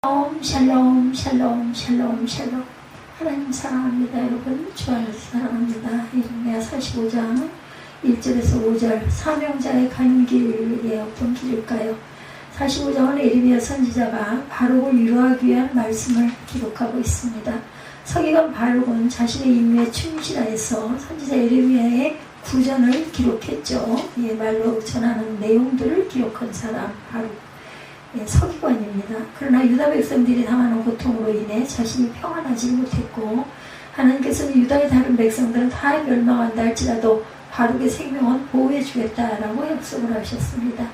샬롬 샬롬 샬롬 샬롬. 하나님 사랑합니다. 여러분 주 안에서 사랑합니다. 이르미야 45장 1절에서 5절. 사명자의 가는 길에 어떤 길일까요? 45장은 이르미야 선지자가 바룩을 위로하기 위한 말씀을 기록하고 있습니다. 서기관 바룩은 자신의 임무에 충실하여서 선지자 이르미야의 구전을 기록했죠. 이 말로 전하는 내용들을 기록한 사람 바룩, 서기관입니다. 그러나 유다 백성들이 당하는 고통으로 인해 자신이 평안하지 못했고, 하나님께서는 유다의 다른 백성들은 다 멸망한다 할지라도 바룩의 생명은 보호해주겠다라고 약속을 하셨습니다.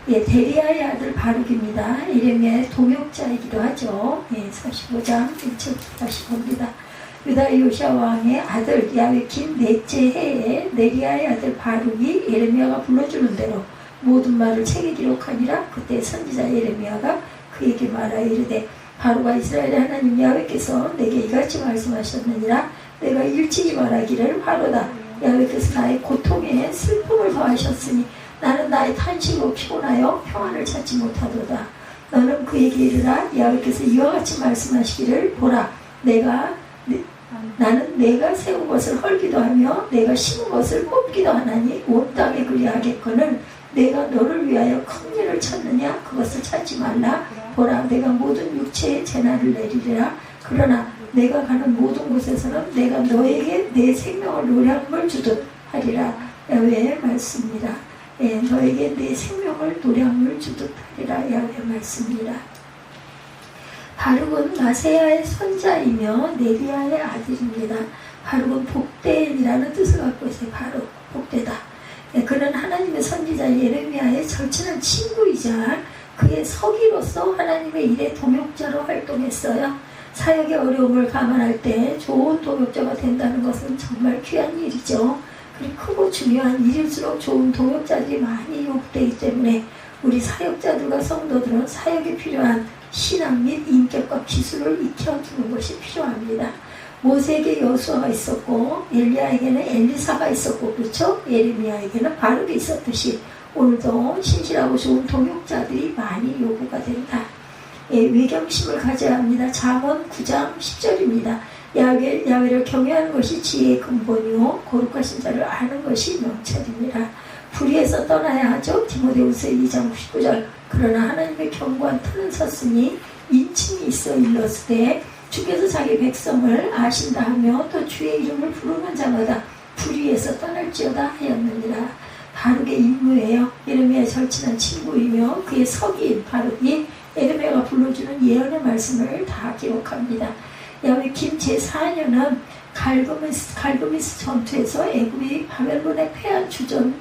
데리아의 아들 바룩입니다. 이르미야의 동역자이기도 하죠. 45장 1절부터 45입니다. 유다 요시야 왕의 아들 야외킨 넷째 해에 네리아의 아들 바룩이 이르미야가 불러주는 대로 모든 말을 책에 기록하니라. 그때 선지자 예레미야가 그에게 말하여 이르되, 바룩아, 이스라엘의 하나님 야훼께서 내게 이같이 말씀하셨느니라. 내가 일찍이 말하기를, 바로다, 야훼께서 나의 고통에 슬픔을 더하셨으니 나는 나의 탄식으로 피곤하여 평안을 찾지 못하도다. 너는 그에게 이르라. 야훼께서 이와 같이 말씀하시기를, 보라, 나는 내가 세운 것을 헐기도 하며 내가 심은 것을 뽑기도 하나니 온 땅에 그리하겠거늘 내가 너를 위하여 큰 일을 찾느냐? 그것을 찾지 말라. 보라, 내가 모든 육체의 재난을 내리리라. 그러나 내가 가는 모든 곳에서는 내가 너에게 내 생명을 노량물 주듯 하리라. 야훼의 말씀입니다. 너에게 내 생명을 노량물 주듯 하리라. 야훼의 말씀입니다. 바룩은 마세야의 손자이며 네리아의 아들입니다. 바룩은 복된이라는 뜻을 갖고 있어요. 바룩, 복되다. 그는 하나님의 선지자 예레미야의 절친한 친구이자 그의 서기로서 하나님의 일에 동역자로 활동했어요. 사역의 어려움을 감안할 때 좋은 동역자가 된다는 것은 정말 귀한 일이죠. 그리고 크고 중요한 일일수록 좋은 동역자들이 많이 요구되기 때문에 우리 사역자들과 성도들은 사역에 필요한 신앙 및 인격과 기술을 익혀두는 것이 필요합니다. 모세에게 여호수아가 있었고 엘리야에게는 엘리사가 있었고, 그렇죠? 예레미야에게는 바룩이 있었듯이 오늘도 신실하고 좋은 동역자들이 많이 요구가 된다. 외경심을 가져야 합니다. 잠언 9장 10절입니다. 야훼를 경외하는 것이 지혜의 근본이요 거룩하신 자를 아는 것이 명철입니다. 불의에서 떠나야 하죠. 디모데후서 2장 99절. 그러나 하나님의 견고한 터는 섰으니 인침이 있어 일렀으되 주께서 자기 백성을 아신다 하며 또 주의 이름을 부르는 자마다 불의에서 떠날지어다 하였느니라. 바룩의 임무예요. 예레미야의 절친한 친구이며 그의 서기인 바룩이 예레미야가 불러주는 예언의 말씀을 다 기록합니다. 야훼킨 제4년은 갈그미스 전투에서 애굽이 바벨론에 패한 주전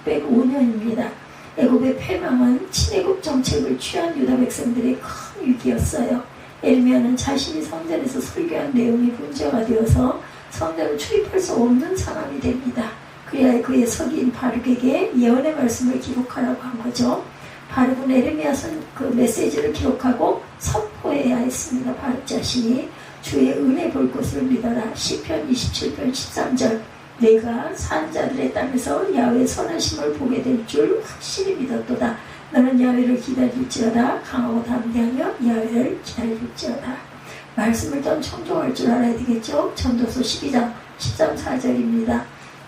605년입니다. 애굽의 패망은 친애굽 정책을 취한 유다 백성들의 큰 위기였어요. 예레미야는 자신이 성전에서 설교한 내용이 문제가 되어서 성전을 출입할 수 없는 상황이 됩니다. 그래야 그의 서기인 바룩에게 예언의 말씀을 기록하라고 한 거죠. 바룩은 예레미야 그 메시지를 기록하고 선포해야 했습니다. 바룩 자신이 주의 은혜 볼 것을 믿어라. 시편 27편 13절. 내가 산 자들의 땅에서 야훼의 선하심을 보게 될 줄 확실히 믿었도다. 너는 야훼를 기다릴지어다. 강하고 담대하며 야훼를 기다릴지어다. 말씀을 좀 청종할 줄 알아야 되겠죠. 전도서 12장 13, 4절입니다.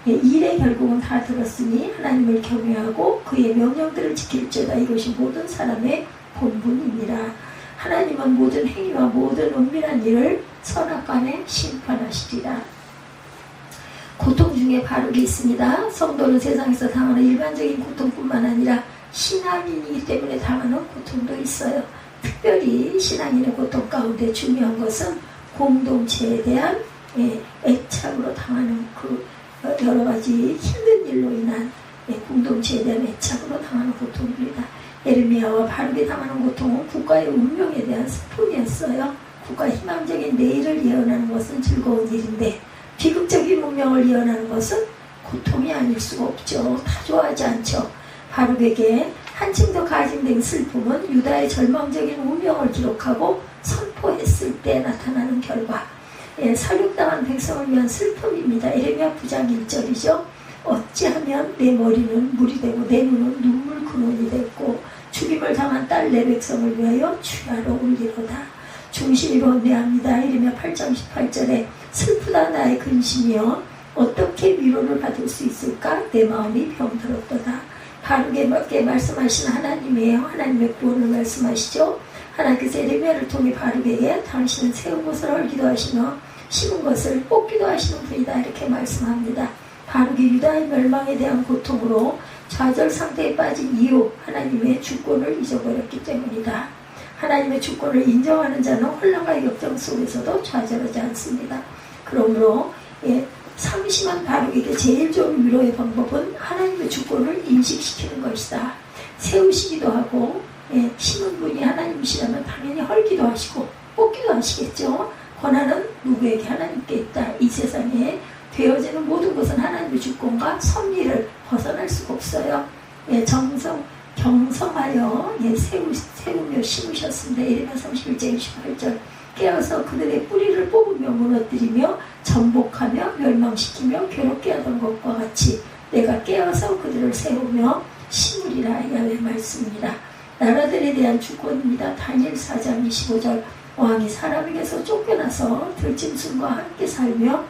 일의 결국은 다 들었으니 하나님을 경외하고 그의 명령들을 지킬지어다. 이것이 모든 사람의 본분이니라. 하나님은 모든 행위와 모든 은밀한 일을 선악간에 심판하시리라. 고통 중에 바룩이 있습니다. 성도는 세상에서 당하는 일반적인 고통뿐만 아니라 신앙인이기 때문에 당하는 고통도 있어요. 특별히 신앙인의 고통 가운데 중요한 것은 공동체에 대한 애착으로 당하는 그 여러 가지 힘든 일로 인한 공동체에 대한 애착으로 당하는 고통입니다. 예레미야와 바룩이 당하는 고통은 국가의 운명에 대한 슬픔이었어요. 국가 희망적인 내일을 예언하는 것은 즐거운 일인데 비극적인 운명을 예언하는 것은 고통이 아닐 수가 없죠. 다 좋아하지 않죠. 바룩에게 한층 더 가중된 슬픔은 유다의 절망적인 운명을 기록하고 선포했을 때 나타나는 결과, 살육당한 백성을 위한 슬픔입니다. 예레미야 9장 1절이죠. 어찌하면 내 머리는 물이 되고 내 눈은 눈물 근원이 됐고 죽임을 당한 딸 내 백성을 위하여 주야로 올리로다. 중심이 번뇌합니다. 이르며 8장 18절에 슬프다 나의 근심이여 어떻게 위로를 받을 수 있을까? 내 마음이 병들었도다. 바르게 말씀하신 하나님이에요. 하나님의 구원을 말씀하시죠. 하나님께서 에레미야를 통해 바르게에 당신은 세운 것을 헐기도 하시며 심은 것을 뽑기도 하시는 분이다 이렇게 말씀합니다. 바르게 유다의 멸망에 대한 고통으로 좌절 상태에 빠진 이유 하나님의 주권을 잊어버렸기 때문이다. 하나님의 주권을 인정하는 자는 혼란과 역경 속에서도 좌절하지 않습니다. 그러므로 상심한 바룩에게 제일 좋은 위로의 방법은 하나님의 주권을 인식시키는 것이다. 세우시기도 하고 심은 분이 하나님이시라면 당연히 헐기도 하시고 뽑기도 하시겠죠. 권한은 누구에게? 하나님께 있다. 이 세상에 되어지는 모든 것은 하나님의 주권과 섭리를 벗어날 수가 없어요. 경성하여 세우며 심으셨습니다. 이르면 31장 28절 깨어서 그들의 뿌리를 뽑으며 무너뜨리며 전복하며 멸망시키며 괴롭게 하던 것과 같이 내가 깨어서 그들을 세우며 심으리라. 야훼의 말씀입니다. 나라들에 대한 주권입니다. 다니엘 4장 25절 왕이 사람에게서 쫓겨나서 들짐승과 함께 살며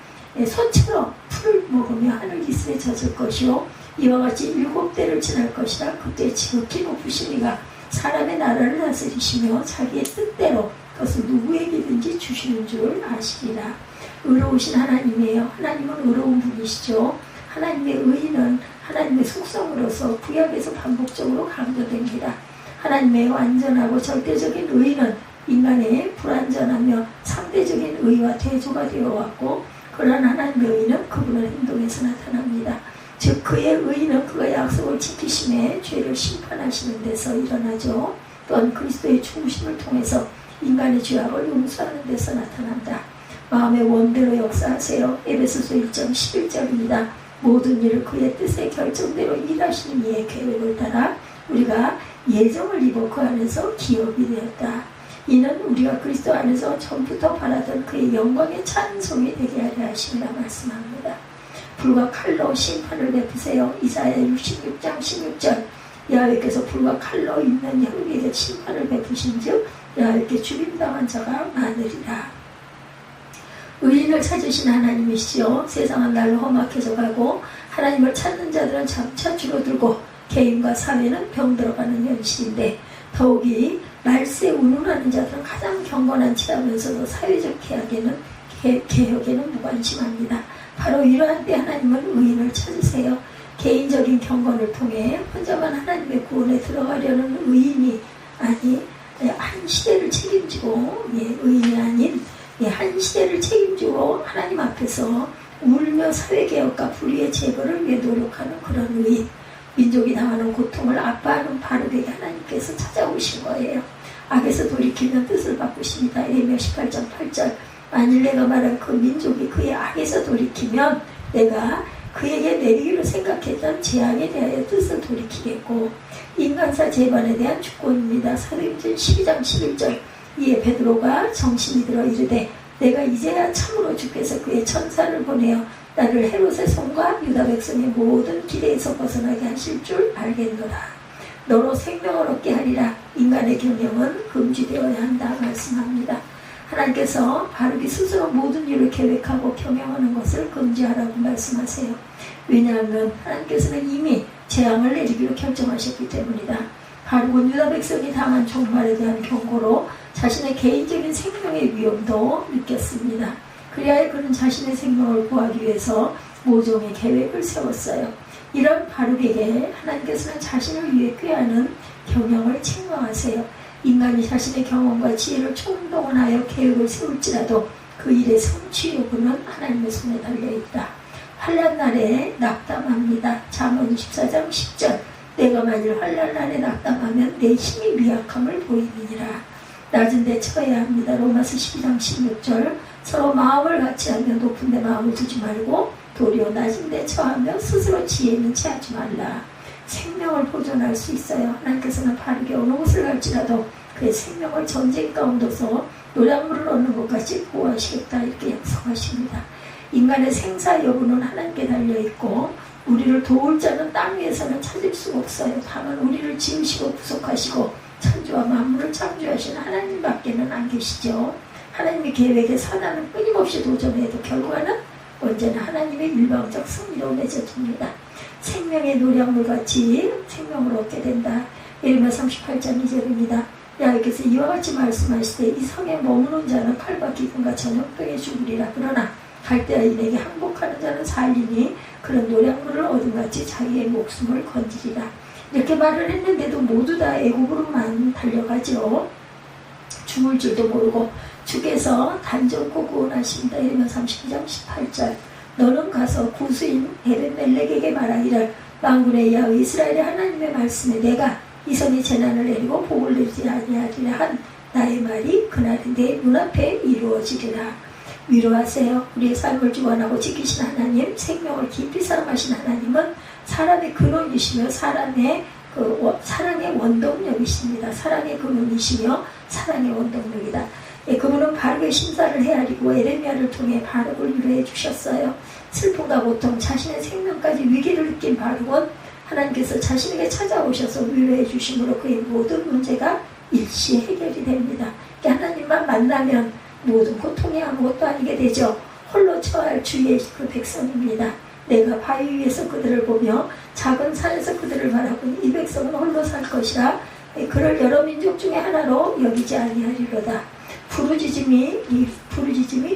소처럼 풀을 먹으며 하늘 기슬에 젖을 것이요 이와 같이 7대를 지날 것이라. 그때 지극히 높으신 이가 사람의 나라를 다스리시며 자기의 뜻대로 그것을 누구에게든지 주시는 줄 아시리라. 의로우신 하나님이에요. 하나님은 의로운 분이시죠. 하나님의 의는 하나님의 속성으로서 구약에서 반복적으로 강조됩니다. 하나님의 완전하고 절대적인 의는 인간의 불완전하며 상대적인 의와 대조가 되어왔고 그러한 하나님의 의는 그분의 행동에서 나타납니다. 즉 그의 의는 그가 약속을 지키심에 죄를 심판하시는 데서 일어나죠. 또한 그리스도의 죽으심을 통해서 인간의 죄악을 용서하는 데서 나타난다. 마음의 원대로 역사하세요. 에베소서 1장 11절입니다. 모든 일을 그의 뜻의 결정대로 일하시는 이의 계획을 따라 우리가 예정을 입어 그 안에서 기업이 되었다. 이는 우리가 그리스도 안에서 전부터 바라던 그의 영광의 찬송이 되게 하려 하심이라 말씀합니다. 불과 칼로 심판을 베푸세요. 이사야 66장 16절 야훼께서 불과 칼로 있는 형에게 심판을 베푸신즉 야훼께 죽임당한 자가 많으리라. 의인을 찾으신 하나님이시죠. 세상은 날로 험악해져 가고 하나님을 찾는 자들은 점차 줄어들고 개인과 사회는 병들어가는 현실인데 더욱이 말세에 운운하는 자들은 가장 경건한 치라면서도 사회적 개혁에는 무관심합니다. 바로 이러한 때 하나님은 의인을 찾으세요. 개인적인 경건을 통해 혼자만 하나님의 구원에 들어가려는 의인이 아니 한 시대를 책임지고 의인이 아닌 한 시대를 책임지고 하나님 앞에서 울며 사회개혁과 불의의 제거를 위해 노력하는 그런 의인, 민족이 당하는 고통을 아파하는 바르게 하나님께서 찾아오신 거예요. 악에서 돌이키면 뜻을 바꾸십니다. 에레미야 18장 8절 만일 내가 말한 그 민족이 그의 악에서 돌이키면 내가 그에게 내리기로 생각했던 재앙에 대하여 뜻을 돌이키겠고 인간사 재반에 대한 주권입니다. 사도행전 12장 11절 이에 베드로가 정신이 들어 이르되 내가 이제야 참으로 주께서 그의 천사를 보내어 나를 헤롯의 손과 유다 백성의 모든 기대에서 벗어나게 하실 줄 알겠노라. 너로 생명을 얻게 하리라. 인간의 경영은 금지되어야 한다 말씀합니다. 하나님께서 바르게 스스로 모든 일을 계획하고 경영하는 것을 금지하라고 말씀하세요. 왜냐하면 하나님께서는 이미 재앙을 내리기로 결정하셨기 때문이다. 바룩은 유다 백성이 당한 종말에 대한 경고로 자신의 개인적인 생명의 위험도 느꼈습니다. 그리하여 그는 자신의 생명을 구하기 위해서 모종의 계획을 세웠어요. 이런 바룩에게 하나님께서는 자신을 위해 꾀하는 경영을 책망하세요. 인간이 자신의 경험과 지혜를 총동원하여 계획을 세울지라도 그 일의 성취 여부는 하나님의 손에 달려있다. 환난 날에 낙담합니다. 잠언 24장 10절 내가 만일 환난 날에 낙담하면 내 힘이 미약함을 보이느니라. 낮은 데 처해야 합니다. 로마서 12장 16절 서로 마음을 같이 하며 높은 데 마음을 두지 말고 도리어 낮은 데 처하며 스스로 지혜 있는 채 하지 말라. 생명을 보존할 수 있어요. 하나님께서는 바르게 어느 곳을 갈지라도 그의 생명을 전쟁 가운데서 노량물을 얻는 것 같이 보호하시겠다 이렇게 약속하십니다. 인간의 생사 여부는 하나님께 달려있고 우리를 도울 자는 땅 위에서는 찾을 수가 없어요. 다만 우리를 지으시고 구속하시고 천지와 만물을 창조하신 하나님밖에는 안 계시죠. 하나님의 계획에 사단은 끊임없이 도전해도 결과는 언제나 하나님의 일방적 승리로 맺어집니다. 생명의 노량물같이 생명을 얻게 된다. 예레미야 38장 2절입니다. 여호와께서 이와 같이 말씀하시되 이 성에 머무는 자는 칼과 기근과 전염병에 죽으리라. 그러나 갈대아인에게 항복하는 자는 살리니 그런 노량물을 얻음같이 자기의 목숨을 건지리라. 이렇게 말을 했는데도 모두 다 애굽으로만 달려가죠. 죽을 줄도 모르고 주께서 단정코 구원하신다. 예레미야 32장 18절. 너는 가서 구수인 에벤멜렉에게 말하기를 만군의 여호와 이스라엘의 하나님의 말씀에 내가 이 성에 재난을 내리고 복을 내리지 아니하리라 한 나의 말이 그날에 내 눈앞에 이루어지리라. 위로하세요. 우리의 삶을 주관하고 지키신 하나님, 생명을 깊이 사랑하신 하나님은 사람의 근원이시며 사랑의 원동력이십니다. 사랑의 근원이시며 사랑의 원동력이다. 예, 그분은 바르게 심사를 헤아리고 에레미야를 통해 바룩을 위로해 주셨어요. 슬픔과 고통, 자신의 생명까지 위기를 느낀 바룩은 하나님께서 자신에게 찾아오셔서 위로해 주심으로 그의 모든 문제가 일시 해결이 됩니다. 하나님만 만나면 모든 고통이 아무것도 아니게 되죠. 홀로 처할 주의 그 백성입니다. 내가 바위 위에서 그들을 보며 작은 산에서 그들을 바라보니 이 백성은 홀로 살 것이라. 그를 여러 민족 중에 하나로 여기지 아니하리로다. 부르짖음이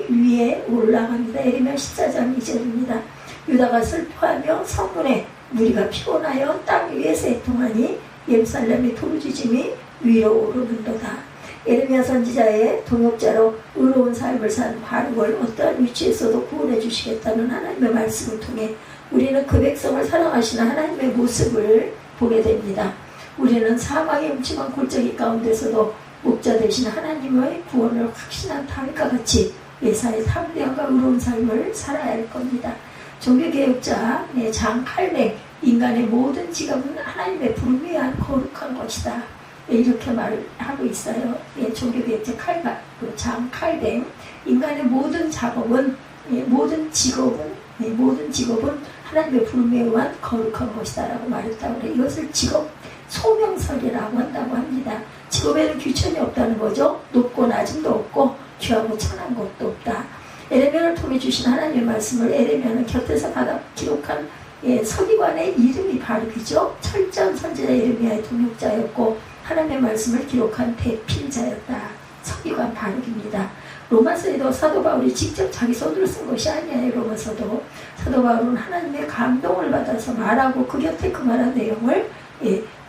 위에 올라갑니다. 에레미야 14장 2절입니다. 유다가 슬퍼하며 성문에 무리가 피곤하여 땅 위에서 애통하니 예루살렘의 부르짖음이 위로 오르는도다. 에레미야 선지자의 동역자로 의로운 삶을 산 바룩을 어떠한 위치에서도 구원해 주시겠다는 하나님의 말씀을 통해 우리는 그 백성을 사랑하시는 하나님의 모습을 보게 됩니다. 우리는 사망의 음침한 골짜기 가운데서도 목자 되신 하나님의 구원을 확신한 다윗과 같이 예사의 탐대함과 의로운 삶을 살아야 할 겁니다. 종교개혁자 장 칼뱅, 인간의 모든 직업은 하나님의 부름에 의한 거룩한 것이다. 이렇게 말하고 있어요. 종교개혁자 장 칼뱅, 인간의 모든 작업은 모든 직업은 하나님의 부름에 의한 거룩한 것이다 라고 말했다고 그래요. 이것을 직업 소명설이라고 한다고 합니다. 직업에는 귀천이 없다는 거죠. 높고 낮음도 없고 귀하고 천한 것도 없다. 에레미야를 통해 주신 하나님의 말씀을 에레미야는 곁에서 받아 기록한 서기관의 이름이 바룩이죠. 철저한 선지자 에레미야의 동역자였고 하나님의 말씀을 기록한 대필자였다. 서기관 바룩입니다. 로마서에도 사도 바울이 직접 자기 손으로 쓴 것이 아니에요. 로마서도 사도 바울은 하나님의 감동을 받아서 말하고 그 곁에 그 말한 내용을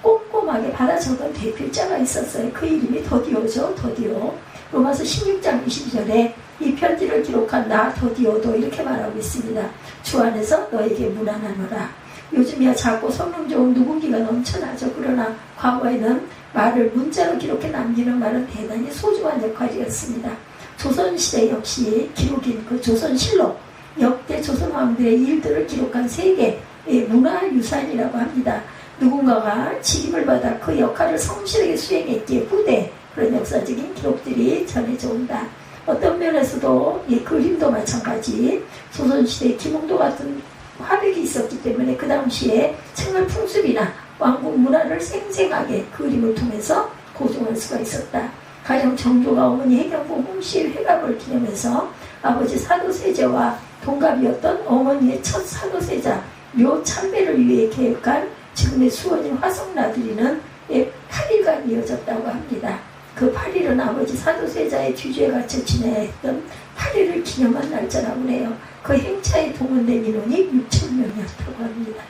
꼼꼼하게 받아 적은 대필자가 있었어요. 그 이름이 더디오죠. 더디오. 로마서 16장 22절에 이 편지를 기록한 나 더디오도 이렇게 말하고 있습니다. 주 안에서 너에게 무난하노라. 요즘이야 작고 성능 좋은 누군기가 넘쳐나죠. 그러나 과거에는 말을 문자로 기록해 남기는 말은 대단히 소중한 역할이었습니다. 조선시대 역시 기록인 그 조선실록, 역대 조선왕들의 일들을 기록한 세계 문화유산이라고 합니다. 누군가가 직임을 받아 그 역할을 성실하게 수행했기에 후대 그런 역사적인 기록들이 전해져 온다. 어떤 면에서도 그림도 마찬가지. 조선시대에 김홍도 같은 화백이 있었기 때문에 그 당시에 생활 풍습이나 왕국 문화를 생생하게 그림을 통해서 고증할 수가 있었다. 가령 정조가 어머니 해경궁 홍씨의 회갑을 기념해서 아버지 사도세자와 동갑이었던 어머니의 첫 사도세자 묘 참배를 위해 계획한 지금의 수원인 화성나들이는 8일간 이어졌다고 합니다. 그 8일은 아버지 사도세자의 뒤주에 갇혀 지내야 했던 8일을 기념한 날짜라고 해요. 그 행차에 동원된 인원이 6,000명이었다고 합니다.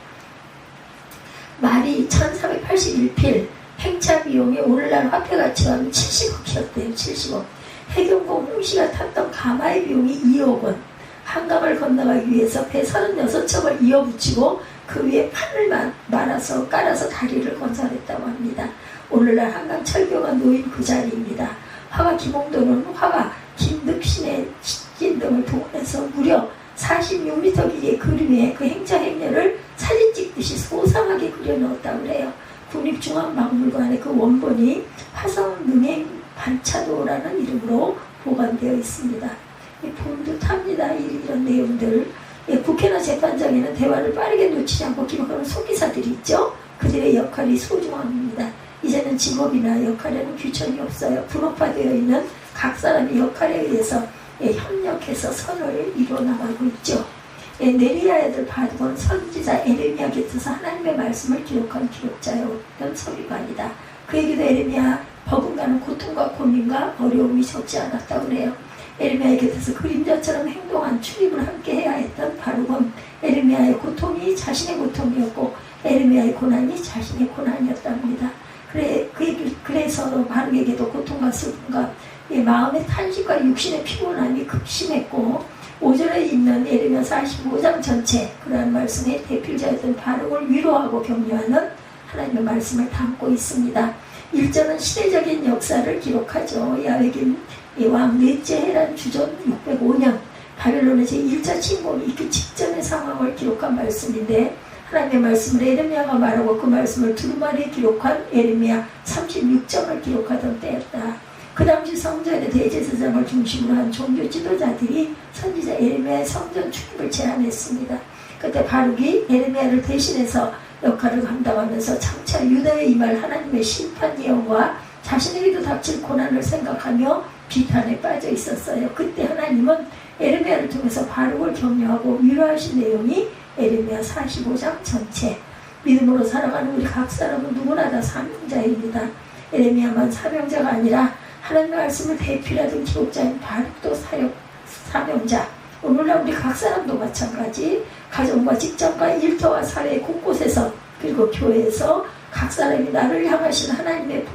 말이 1481필, 행차 비용이 오늘날 화폐 가치로는 70억이었대요. 70억. 해경궁 홍씨가 탔던 가마의 비용이 2억 원. 한강을 건너가기 위해서 배 36척을 이어붙이고 그 위에 판을 말아서 깔아서 다리를 건설했다고 합니다. 오늘날 한강 철교가 놓인 그 자리입니다. 화가 김홍도는 화가 김득신의 신 등을 동원해서 무려 46m 길이의 그림 위에 그 행차 행렬을 사진 찍듯이 소상하게 그려넣었다고 그래요. 국립중앙박물관의 그 원본이 화성능행 반차도라는 이름으로 보관되어 있습니다. 본 듯합니다. 이런 내용들. 국회나 재판장에는 대화를 빠르게 놓치지 않고 기록하는 소기사들이 있죠. 그들의 역할이 소중합니다. 이제는 직업이나 역할에는 규정이 없어요. 분업화되어 있는 각 사람의 역할에 의해서 협력해서 선을 이루어나가고 있죠. 네리야 애들 바둑은 선지자 에레미야 곁에서 하나님의 말씀을 기록한 기록자였던 서기관이다. 그에게도 에레미야 버금가는 고통과 고민과 어려움이 적지 않았다고 그래요. 에레미야의 곁에서 그림자처럼 행동한 출입을 함께 해야 했던 바룩은 에레미야의 고통이 자신의 고통이었고 에레미야의 고난이 자신의 고난이었답니다. 그래서 바룩에게도 고통과 슬픔과 마음의 탄식과 육신의 피곤함이 극심했고 5절에 있는 에레미야 45장 전체 그러한 말씀의 대필자였던 바룩을 위로하고 격려하는 하나님의 말씀을 담고 있습니다. 1절은 시대적인 역사를 기록하죠. 야외긴 왕 넷째 헤란 주전 605년 바벨론의 제1차 침공이 있기 직전의 상황을 기록한 말씀인데 하나님의 말씀을 에레미야가 말하고 그 말씀을 두루마리에 기록한 에레미야 36장을 기록하던 때였다. 그 당시 성전의 대제사장을 중심으로 한 종교 지도자들이 선지자 에레미야의 성전 출입을 제안했습니다. 그때 바룩이 에레미야를 대신해서 역할을 감당하면서 장차 유다에 임할 하나님의 심판 예언과 자신에게도 닥칠 고난을 생각하며 비탄에 빠져 있었어요. 그때 하나님은 에레미야를 통해서 바룩을 격려하고 위로하신 내용이 에레미야 45장 전체. 믿음으로 살아가는 우리 각 사람은 누구나 다 사명자입니다. 에레미야만 사명자가 아니라 하나님의 말씀을 대필하던 기록자인 바룩도 사명자. 오늘날 우리 각 사람도 마찬가지. 가정과 직장과 일터와 사회 곳곳에서 그리고 교회에서 각 사람이 나를 향하신 하나님의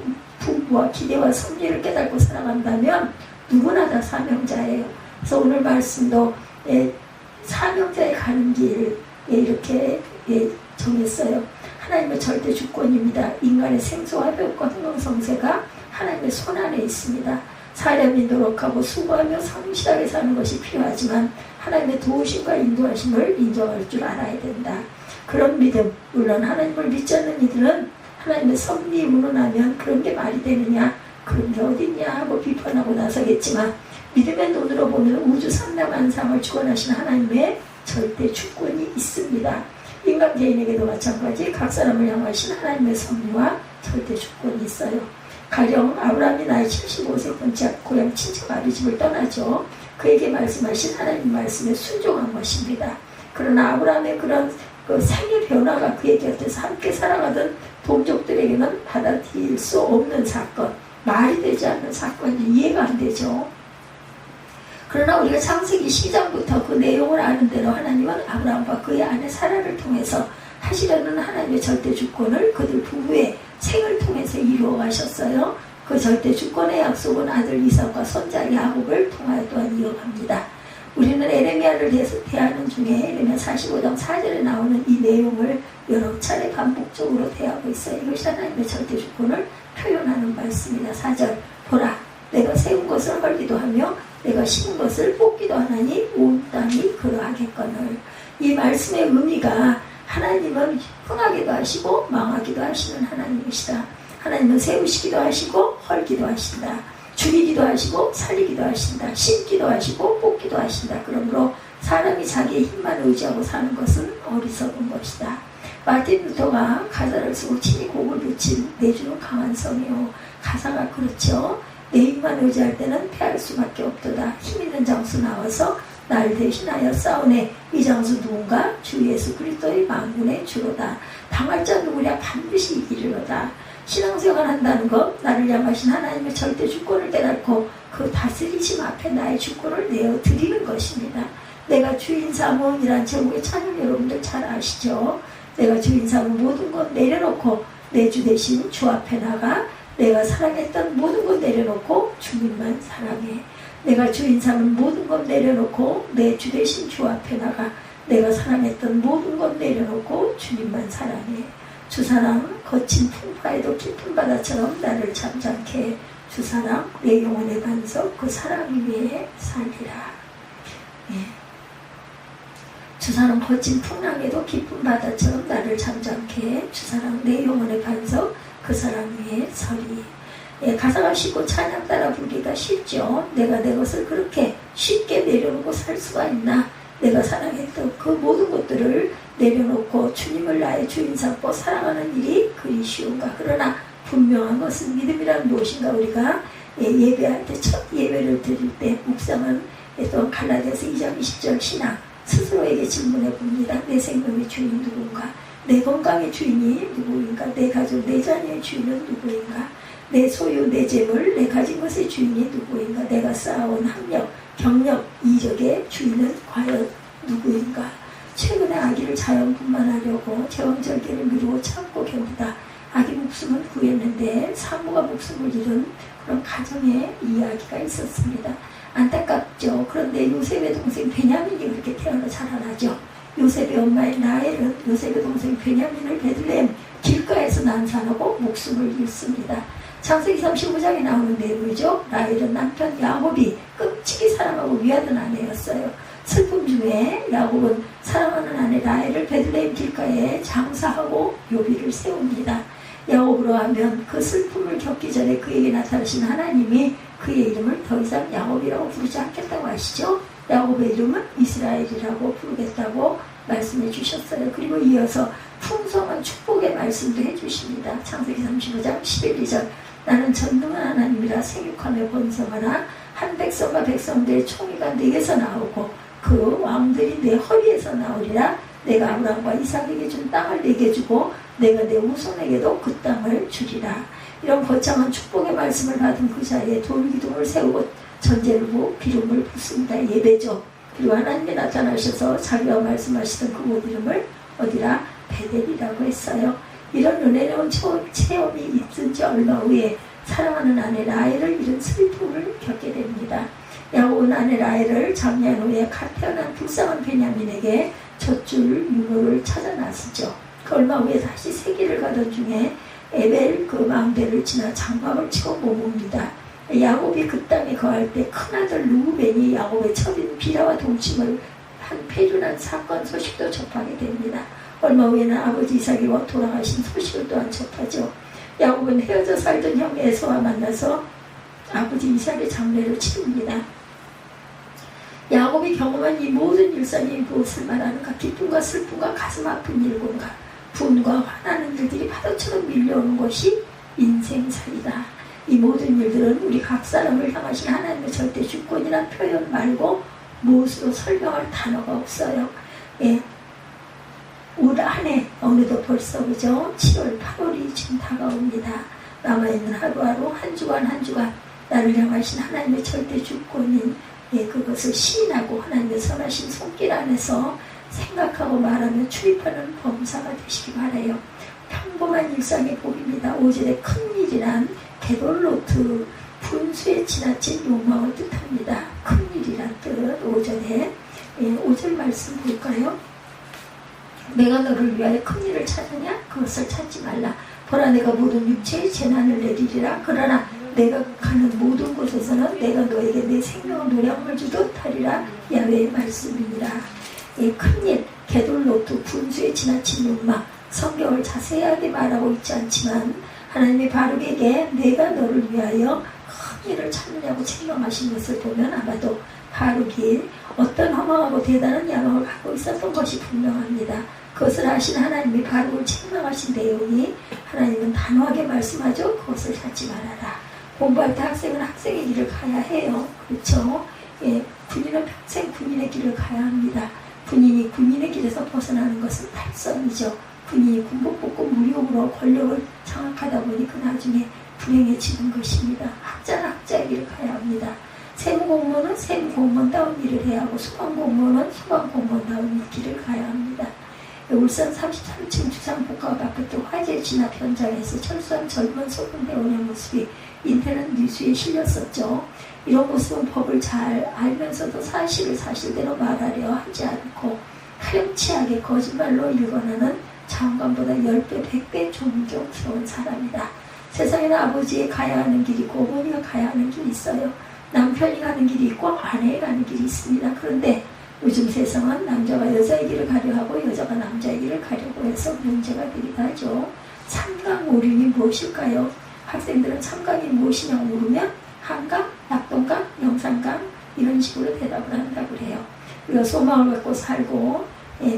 분부와 기대와 섭리를 깨닫고 살아간다면 누구나 다 사명자예요. 그래서 오늘 말씀도 사명자의 가는 길 이렇게 정했어요. 하나님의 절대 주권입니다. 인간의 생소와 회복과 흥망성쇠가 하나님의 손안에 있습니다. 사람이 노력하고 수고하며 성실하게 사는 것이 필요하지만 하나님의 도우심과 인도하심을 인정할 줄 알아야 된다. 그런 믿음, 물론 하나님을 믿지 않는 이들은 하나님의 섭리에 운운하면 그런 게 말이 되느냐, 그런 게 어딨냐 하고 비판하고 나서겠지만 믿음의 눈으로 보면 우주 삼라만상을 주관하시는 하나님의 절대 주권이 있습니다. 인간 개인에게도 마찬가지 각 사람을 향하신 하나님의 섭리와 절대 주권이 있어요. 가령 아브라함이 나이 75세 고향 친척 아비집을 떠나죠. 그에게 말씀하신 하나님 말씀에 순종한 것입니다. 그러나 아브라함의 그런 생의 변화가 그의 곁에서 함께 살아가던 동족들에게는 받아들일 수 없는 사건, 말이 되지 않는 사건이 이해가 안 되죠. 그러나 우리가 창세기 12장부터 그 내용을 아는 대로 하나님은 아브라함과 그의 아내 사라를 통해서 하시려는 하나님의 절대 주권을 그들 부부의 생을 통해서 이루어 가셨어요. 그 절대 주권의 약속은 아들 이삭과 손자 야곱을 통하여 또한 이어갑니다. 우리는 에레미야를 대하는 중에 에레미야 45장 4절에 나오는 이 내용을 여러 차례 반복적으로 대하고 있어요. 이것이 하나님의 절대 주권을 표현하는 말씀입니다. 4절 보라 내가 세운 것을 헐기도 하며 내가 심은 것을 뽑기도 하나니 온 땅이 그러하겠거늘. 이 말씀의 의미가 하나님은 흥하기도 하시고 망하기도 하시는 하나님이시다. 하나님은 세우시기도 하시고 헐기도 하신다. 죽이기도 하시고 살리기도 하신다. 심기도 하시고 뽑기도 하신다. 그러므로 사람이 자기의 힘만 의지하고 사는 것은 어리석은 것이다. 마틴 루터가 가사를 쓰고 친히 곡을 붙인 내주는 강한 성이요. 가사가 그렇죠. 내 힘만 의지할 때는 패할 수밖에 없도다. 힘 있는 장수 나와서 날 대신하여 싸우네. 이 장수 누군가? 주 예수 그리스도의 만군의 주로다. 당할 자 누구냐? 반드시 이기리로다. 신앙생활 한다는 것, 나를 향하신 하나님의 절대 주권을 깨닫고 그 다스리심 앞에 나의 주권을 내어드리는 것입니다. 내가 주인 삼원이란 제목의 찬양 여러분들 잘 아시죠? 내가 주인 삼은 모든 것 내려놓고 내 주 대신 주 앞에 나가 내가 사랑했던 모든 것 내려놓고 주님만 사랑해. 내가 주인 삼은 모든 것 내려놓고 내 주 대신 주 앞에 나가 내가 사랑했던 모든 것 내려놓고 주님만 사랑해. 주사랑 거친 풍파에도 깊은 바다처럼 나를 잠잠케 해. 주사랑 내 영혼의 반석 그 사랑 위에 살리라. 예. 주사랑 거친 풍랑에도 깊은 바다처럼 나를 잠잠케 해. 주사랑 내 영혼의 반석 그 사랑 위에 서리. 예, 가사가 쉽고 찬양 따라 부르기가 쉽죠. 내가 내 것을 그렇게 쉽게 내려놓고 살 수가 있나. 내가 사랑했던 그 모든 것들을 내려놓고 주님을 나의 주인 삼고 사랑하는 일이 그리 쉬운가. 그러나 분명한 것은 믿음이란 무엇인가. 우리가 예배할 때 첫 예배를 드릴 때 묵상은 또 갈라디아서 2장 20절 신앙 스스로에게 질문해 봅니다. 내 생명의 주인이 누군가? 내 건강의 주인이 누구인가? 내 가족, 내 자녀의 주인은 누구인가? 내 소유, 내 재물, 내 가진 것의 주인이 누구인가? 내가 쌓아온 학력, 경력, 이적의 주인은 과연 누구인가? 최근에 아기를 자연분만하려고 제왕절개를 미루고 참고 견디다 아기 목숨을 구했는데 산모가 목숨을 잃은 그런 가정의 이야기가 있었습니다. 안타깝죠. 그런데 요셉의 동생 베냐민이 그렇게 태어나 자라나죠. 요셉의 엄마의 라헬은 요셉의 동생 베냐민을 베들레헴 길가에서 난산하고 목숨을 잃습니다. 창세기 35장에 나오는 내용이죠. 라헬은 남편 야곱이 끔찍이 사랑하고 위하던 아내였어요. 슬픔 중에 야곱은 사랑하는 아내 라헬을 베들레헴 길가에 장사하고 요비를 세웁니다. 야곱으로 하면 그 슬픔을 겪기 전에 그에게 나타나신 하나님이 그의 이름을 더 이상 야곱이라고 부르지 않겠다고 하시죠. 야곱의 이름은 이스라엘이라고 부르겠다고 말씀해 주셨어요. 그리고 이어서 풍성한 축복의 말씀도 해주십니다. 창세기 35장 11, 2절 나는 전능한 하나님이라 생육하며 번성하라. 한 백성과 백성들의 총회가 내게서 나오고 그 왕들이 내 허리에서 나오리라. 내가 아브라함과 이삭에게 준 땅을 내게 주고 내가 내 후손에게도 그 땅을 주리라. 이런 거창한 축복의 말씀을 받은 그 자리에 돌기둥을 세우고 전제를 부어 기름을 붓습니다. 예배죠. 그리고 하나님이 나타나셔서 자기와 말씀하시던 그곳 이름을 어디라? 베델이라고 했어요. 이런 은혜로운 체험이 있은 지 얼마 후에 사랑하는 아내 라헬을 잃은 슬픔을 겪게 됩니다. 야곱은 아내 라헬을 장례한 후에 갓 태어난 불쌍한 베냐민에게 젖줄 유모를 찾아 나서죠. 그 얼마 후에 다시 세계를 가던 중에 에벨 그 망대를 지나 장막을 치고 머뭅니다. 야곱이 그 땅에 거할 때 큰아들 루벤이 야곱의 첩인 비라와 동침을 한 폐륜한 사건 소식도 접하게 됩니다. 얼마 후에는 아버지 이삭이 돌아가신 소식을 또한 접하죠. 야곱은 헤어져 살던 형 에서와 만나서 아버지 이삭의 장례를 치릅니다. 야곱이 경험한 이 모든 일상이 무엇을 말하는가? 기쁨과 슬픔과 가슴 아픈 일군가? 분과 화나는 일들이 파도처럼 밀려오는 것이 인생살이다. 이 모든 일들은 우리 각 사람을 향하신 하나님의 절대 주권이란 표현 말고 무엇으로 설명할 단어가 없어요. 예. 올 한 해 어느덧 벌써 그죠? 7월 8월이 지금 다가옵니다. 남아있는 하루하루 한 주간 한 주간 나를 향하신 하나님의 절대 주권인 그것을 시인하고 하나님의 선하신 손길 안에서 생각하고 말하며 출입하는 범사가 되시기 바라요. 평범한 일상의 복입니다. 5절의 큰일이란 게돌로트 분수에 지나친 욕망을 뜻합니다. 큰일이란 뜻 5절에 5절 말씀 볼까요? 내가 너를 위하여 큰일을 찾으냐? 그것을 찾지 말라. 보라 내가 모든 육체의 재난을 내리리라. 그러나 내가 가는 모든 곳에서는 내가 너에게 내 생명을 노량물 주듯 하리라. 야훼의 말씀입니다. 큰일, 게돌로트, 분수에 지나친 욕망, 성경을 자세하게 말하고 있지 않지만 하나님이 바룩에게 내가 너를 위하여 큰일을 찾느냐고 책망하신 것을 보면 아마도 바룩이 어떤 허망하고 대단한 야망을 갖고 있었던 것이 분명합니다. 그것을 아신 하나님이 바룩을 책망하신 내용이 하나님은 단호하게 말씀하죠. 그것을 찾지 말아라. 공부할 때 학생은 학생의 길을 가야 해요. 그렇죠? 군인은 평생 군인의 길을 가야 합니다. 군인이 군인의 길에서 벗어나는 것은 탈선이죠. 군인이 군복 벗고 무력으로 권력을 장악하다 보니 그 나중에 불행해지는 것입니다. 학자는 학자의 길을 가야 합니다. 세무공무원은 세무공무원다운 일을 해야 하고 소방공무원은 소방공무원다운 길을 가야 합니다. 울산 33층 주상복합 아파트 화재 진압 현장에서 철수한 젊은 소방대원의 모습이 인터넷 뉴스에 실렸었죠. 이런 모습은 법을 잘 알면서도 사실을 사실대로 말하려 하지 않고 타령치하게 거짓말로 일관하는 장관보다 10배, 100배 존경스러운 사람이다. 세상에는 아버지의 가야 하는 길이 있고 어머니가 가야 하는 길이 있어요. 남편이 가는 길이 있고 아내가 가는 길이 있습니다. 그런데 요즘 세상은 남자가 여자의 길을 가려 하고 여자가 남자의 길을 가려고 해서 문제가 되기도 하죠. 삼강오륜이 무엇일까요? 학생들은 삼강이 무엇이냐고 물으면 한강, 낙동강, 영산강 이런 식으로 대답을 한다고 해요. 우리가 소망을 갖고 살고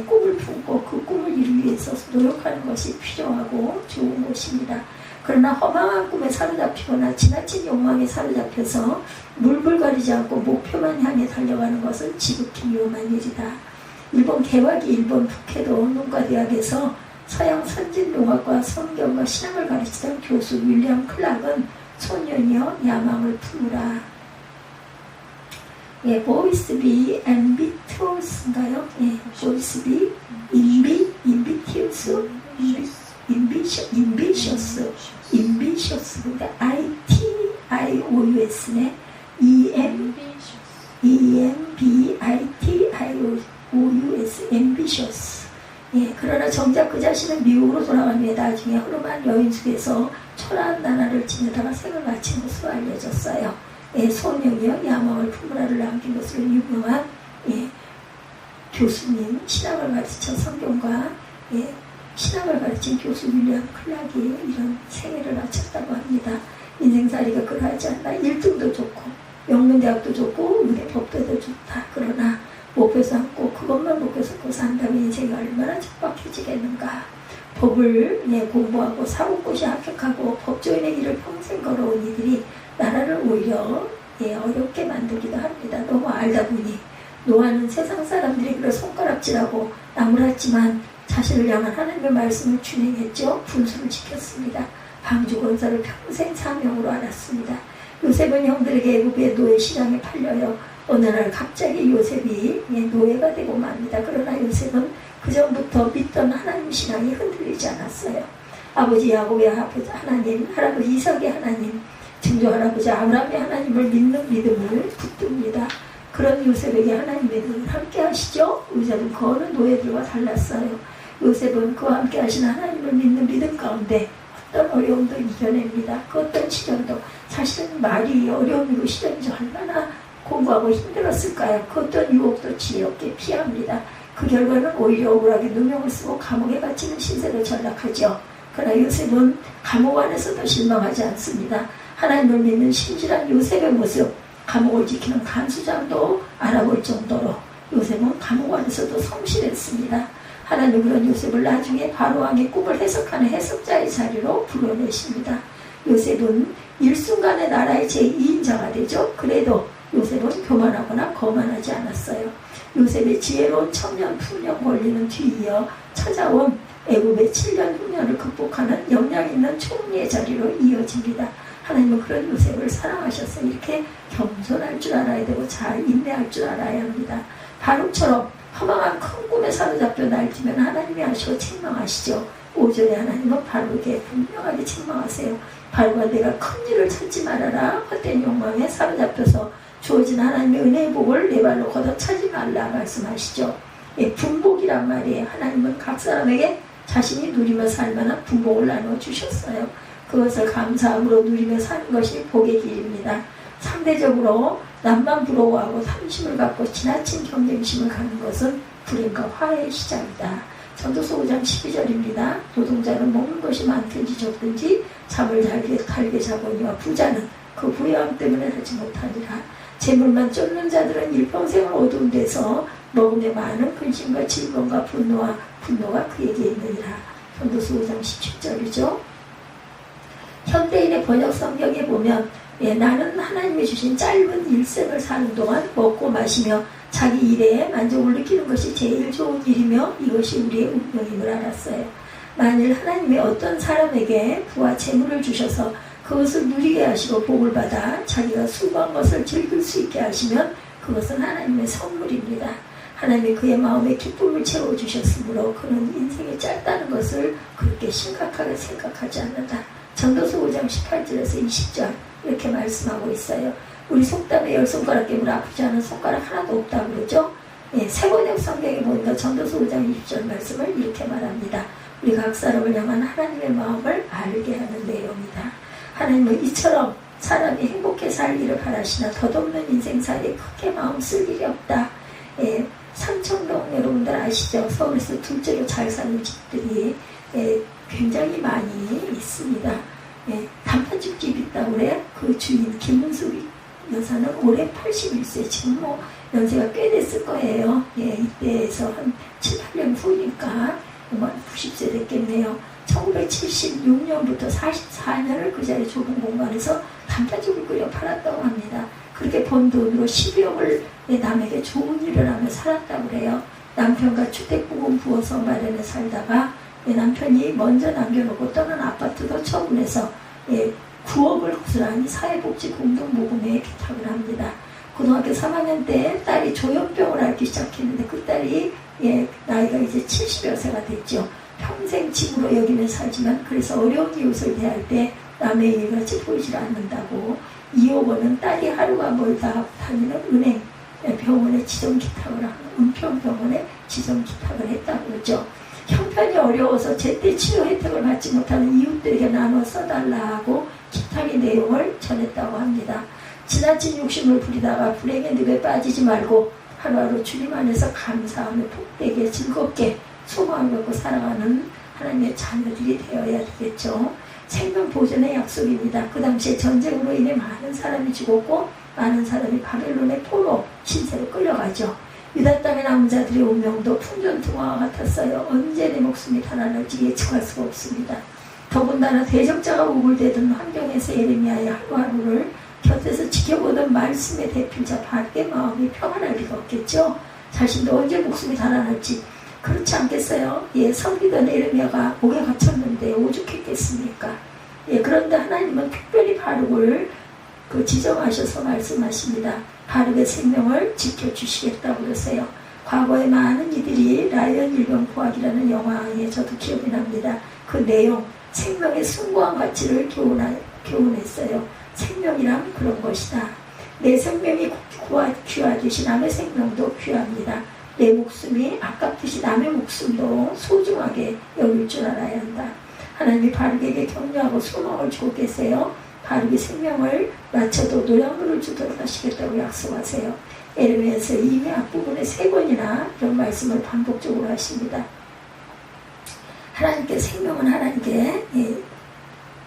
꿈을 품고 그 꿈을 이루기 위해서 노력하는 것이 필요하고 좋은 것입니다. 그러나 허망한 꿈에 사로잡히거나 지나친 욕망에 사로잡혀서 물불가리지 않고 목표만 향해 달려가는 것은 지극히 위험한 일이다. 일본 개화기 일본 북해도 농과대학에서 서양 선진농학과 성경과 신앙을 가르치던 교수 윌리엄 클락은 소년이여 야망을 품으라. 보이스 비 앰비티어스인가요? 보이스 비 인비티어스 인비셔스 근데 ITIOUS네 EMBITIOUS ambitious. 그러나 정작 그 자신은 미국으로 돌아가며 나중에 허름한 여인 속에서 초라한 나날을 지내다가 생을 마친 것으로 알려졌어요. 소년이여 야망을 품으라를 남긴 것으로 유명한 교수님, 신학을 가르쳐 성경과 신학을 가르친 교수 윌리엄 클락이 이런 생애를 마쳤다고 합니다. 인생살이가 그러하지 않나. 1등도 좋고 명문대학도 좋고 의대 법대도 좋다. 그러나 목표 삼고 그것만 목표 삼고 산다면 인생이 얼마나 척박해지겠는가. 법을 공부하고 사법고시 합격하고 법조인의 길을 평생 걸어온 이들이 나라를 오히려 어렵게 만들기도 합니다. 너무 알다 보니 노아는 세상 사람들이 그를 손가락질하고 나무랐지만 자신을 향한 하나님의 말씀을 준행했죠. 분수를 지켰습니다. 방주 건설을 평생 사명으로 알았습니다. 요셉은 형들에게 애굽의 노예 시장에 팔려요. 어느 날 갑자기 요셉이 노예가 되고 맙니다. 그러나 요셉은 그전부터 믿던 하나님 신앙이 흔들리지 않았어요. 아버지 야곱의 하나님, 할아버지 이삭의 하나님, 증조할아버지 아브라함의 하나님을 믿는 믿음을 붙듭니다. 그런 요셉에게 하나님의 늘 함께 하시죠. 요셉은 그 어느 노예들과 달랐어요. 요셉은 그와 함께 하시는 하나님을 믿는 믿음 가운데 어떤 어려움도 이겨냅니다. 그 어떤 시련도, 사실은 말이 어려움이고 시련이 얼마나 공부하고 힘들었을까요? 그 어떤 유혹도 지혜롭게 피합니다. 그 결과는 오히려 억울하게 누명을 쓰고 감옥에 갇히는 신세로 전락하죠. 그러나 요셉은 감옥 안에서도 실망하지 않습니다. 하나님을 믿는 신실한 요셉의 모습, 감옥을 지키는 간수장도 알아볼 정도로 요셉은 감옥 안에서도 성실했습니다. 하나님 그런 요셉을 나중에 바로왕의 꿈을 해석하는 해석자의 자리로 불러내십니다. 요셉은 일순간에 나라의 제2인자가 되죠. 그래도 요셉은 교만하거나 거만하지 않았어요. 요셉의 지혜로운 청년 풍년 권리는 뒤이어 찾아온 애굽의 7년 흉년을 극복하는 역량 있는 총리의 자리로 이어집니다. 하나님은 그런 요셉을 사랑하셔서 이렇게 겸손할 줄 알아야 되고 잘 인내할 줄 알아야 합니다. 바룩처럼 허망한 큰 꿈에 사로잡혀 날뛰면 하나님이 아시고 책망하시죠. 5절에 하나님은 바룩에게 분명하게 책망하세요. 바룩아 내가 큰 일을 찾지 말아라. 헛된 욕망에 사로잡혀서 주어진 하나님의 은혜의 복을 내 발로 걷어차지 말라 말씀하시죠. 분복이란 말이에요. 하나님은 각 사람에게 자신이 누리며 살 만한 분복을 나눠주셨어요. 그것을 감사함으로 누리며 사는 것이 복의 길입니다. 상대적으로 남만 부러워하고 탐심을 갖고 지나친 경쟁심을 갖는 것은 불행과 화해의 시작이다. 전도서 5장 12절입니다. 노동자는 먹는 것이 많든지 적든지 잠을 달게 자거니와 부자는 그 부유함 때문에 하지 못하니라. 재물만 쫓는 자들은 일평생을 어두운 데서 먹음에 많은 근심과 질병과 분노가 그에게 있느니라. 전도서 5장 17절이죠. 현대인의 번역 성경에 보면 나는 하나님이 주신 짧은 일생을 사는 동안 먹고 마시며 자기 일에 만족을 느끼는 것이 제일 좋은 일이며 이것이 우리의 운명임을 알았어요. 만일 하나님이 어떤 사람에게 부와 재물을 주셔서 그것을 누리게 하시고 복을 받아 자기가 수고한 것을 즐길 수 있게 하시면 그것은 하나님의 선물입니다. 하나님이 그의 마음에 기쁨을 채워주셨으므로 그는 인생이 짧다는 것을 그렇게 심각하게 생각하지 않는다. 전도서 5장 18절에서 20절 이렇게 말씀하고 있어요. 우리 속담에 10손가락 깨물 아프지 않은 손가락 하나도 없다고 그러죠. 세번역 성경에 보니까 전도서 5장 20절 말씀을 이렇게 말합니다. 우리 각 사람을 향한 하나님의 마음을 알게 하는 내용이다. 하나님은 이처럼 사람이 행복해 살기를 바라시나 덧없는 인생살이에 크게 마음 쓸 일이 없다. 삼청동 여러분들 아시죠? 서울에서 둘째로 잘 사는 집들이 굉장히 많이 있습니다. 단팥죽집 있다고 그래요. 그 주인 김문숙 여사는 올해 81세, 지금 뭐 연세가 꽤 됐을 거예요. 예, 이때에서 한 7, 8년 후니까 뭐 90세 됐겠네요. 1976년부터 44년을 그 자리 좁은 공간에서 단팥죽을 끓여 팔았다고 합니다. 그렇게 번 돈으로 10여억을 남에게 좋은 일을 하며 살았다고 그래요. 남편과 주택부금 부어서 마련해 살다가 남편이 먼저 남겨놓고 떠난 아파트도 처분해서 9억을 고스란히 사회복지 공동모금회에 기탁을 합니다. 고등학교 3학년 때 딸이 조현병을 앓기 시작했는데 그 딸이 나이가 이제 70여 세가 됐죠. 평생 집으로 여기며 살지만 그래서 어려운 이웃을 대할 때 남의 일같이 보이질 않는다고 2억 원은 딸이 하루가 멀다 다니는 은행 병원에 지정 기탁을 하는 은평병원에 지정 기탁을 했다고 그러죠. 형편이 어려워서 제때 치료 혜택을 받지 못하는 이웃들에게 나눠 써달라고 기탁의 내용을 전했다고 합니다. 지나친 욕심을 부리다가 불행의 늪에 빠지지 말고 하루하루 주님 안에서 감사하며 복되게 즐겁게 소망을 갖고 살아가는 하나님의 자녀들이 되어야 되겠죠. 생명 보존의 약속입니다. 그 당시에 전쟁으로 인해 많은 사람이 죽었고 많은 사람이 바벨론의 포로 신세로 끌려가죠. 유다 땅에 남은 자들의 운명도 풍전등화와 같았어요. 언제 내 목숨이 달아날지 예측할 수가 없습니다. 더군다나 대적자가 우글대던 환경에서 예레미야의 하루하루를 곁에서 지켜보던 말씀의 대필자 바룩의 마음이 평안할 리가 없겠죠. 자신도 언제 목숨이 달아날지 그렇지 않겠어요? 섬기던 예레미야가 목에 갇혔는데 오죽했겠습니까? 그런데 하나님은 특별히 바룩을 지정하셔서 말씀하십니다. 바룩의 생명을 지켜주시겠다고 그러세요. 과거에 많은 이들이 라이언 일병 구하기라는 영화에 저도 기억이 납니다. 그 내용, 생명의 숭고한 가치를 교훈했어요. 생명이란 그런 것이다. 내 생명이 귀하듯이 남의 생명도 귀합니다. 내 목숨이 아깝듯이 남의 목숨도 소중하게 여길 줄 알아야 한다. 하나님이 바룩에게 격려하고 소망을 주고 계세요. 바룩이 생명을 바쳐도 노량물을 주도록 하시겠다고 약속하세요. 예레미야서 이미 앞부분에 3번이나 이런 말씀을 반복적으로 하십니다. 하나님께 생명은 하나님께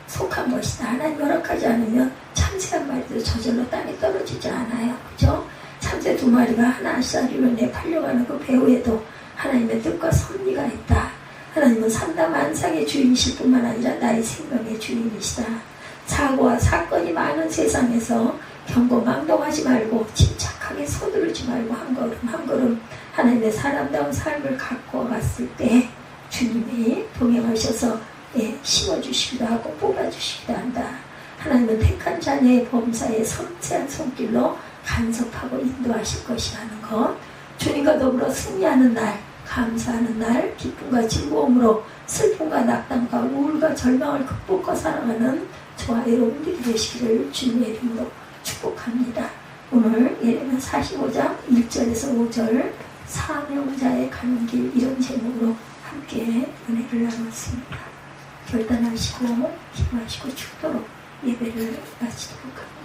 속한 것이다. 하나님 허락하지 않으면 참새 한 마리도 저절로 땅에 떨어지지 않아요. 그죠? 참새 2마리가 하나짜리로 팔려가는 그 배후에도 하나님의 뜻과 섭리가 있다. 하나님은 산다만상의 주인이실 뿐만 아니라 나의 생명의 주인이시다. 사고와 사건이 많은 세상에서 경고망동하지 말고 침착하게 서두르지 말고 한 걸음 한 걸음 하나님의 사람다운 삶을 갖고 갔을 때 주님이 동행하셔서 심어주시기도 하고 뽑아주시기도 한다. 하나님은 택한 자녀의 범사에 섬세한 손길로 간섭하고 인도하실 것이라는 것. 주님과 더불어 승리하는 날, 감사하는 날, 기쁨과 즐거움으로 슬픔과 낙담과 우울과 절망을 극복하고 살아가는 저와 여러분들이 되시기를 주님의 이름으로 축복합니다. 오늘 예레미야 45장 1절에서 5절 사명자의 가는 길 이런 제목으로 함께 은혜를 나눴습니다. 결단하시고 기도하시고 죽도록 예배를 마치도록 합니다.